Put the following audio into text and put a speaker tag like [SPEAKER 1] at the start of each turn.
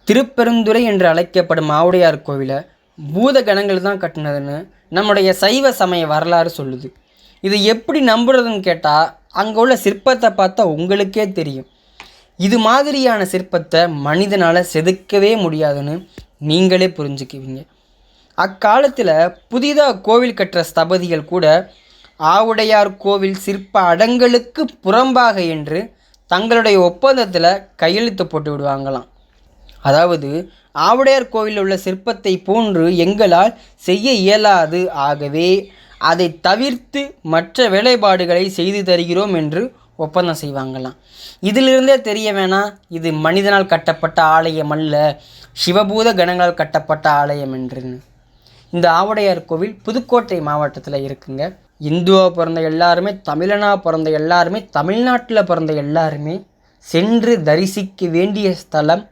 [SPEAKER 1] திருப்பெருந்துறை என்று அழைக்கப்படும் ஆவுடையார் கோவிலை பூத கணங்கள் தான் கட்டினதுன்னு நம்முடைய சைவ சமய வரலாறு சொல்லுது. இது எப்படி நம்புறதுன்னு கேட்டால் அங்கே உள்ள சிற்பத்தை பார்த்தா உங்களுக்கே தெரியும். இது மாதிரியான சிற்பத்தை மனிதனால் செதுக்கவே முடியாதுன்னு நீங்களே புரிஞ்சுக்குவீங்க. அக்காலத்தில் புதிதாக கோவில் கட்டுற ஸ்தபதிகள் கூட ஆவுடையார் கோவில் சிற்ப அடங்கலுக்கு புறம்பாக என்று தங்களுடைய ஒப்பந்தத்தில் கையெழுத்து போட்டு விடுவாங்களாம். அதாவது ஆவுடையார் கோவிலில் உள்ள சிற்பத்தை போன்று எங்களால் செய்ய இயலாது, ஆகவே அதை தவிர்த்து மற்ற வேலைப்பாடுகளை செய்து தருகிறோம் என்று ஒப்பந்தம் செய்வாங்களாம். இதிலிருந்தே தெரிய வேணாம் இது மனிதனால் கட்டப்பட்ட ஆலயம் அல்ல, சிவபூத கணங்களால் கட்டப்பட்ட ஆலயம் என்றுன்னு. இந்த ஆவுடையார் கோவில் புதுக்கோட்டை மாவட்டத்தில் இருக்குங்க. இந்துவாக பிறந்த எல்லாருமே, தமிழனாக பிறந்த எல்லாருமே, தமிழ்நாட்டில் பிறந்த எல்லாருமே சென்று தரிசிக்க வேண்டிய ஸ்தலம்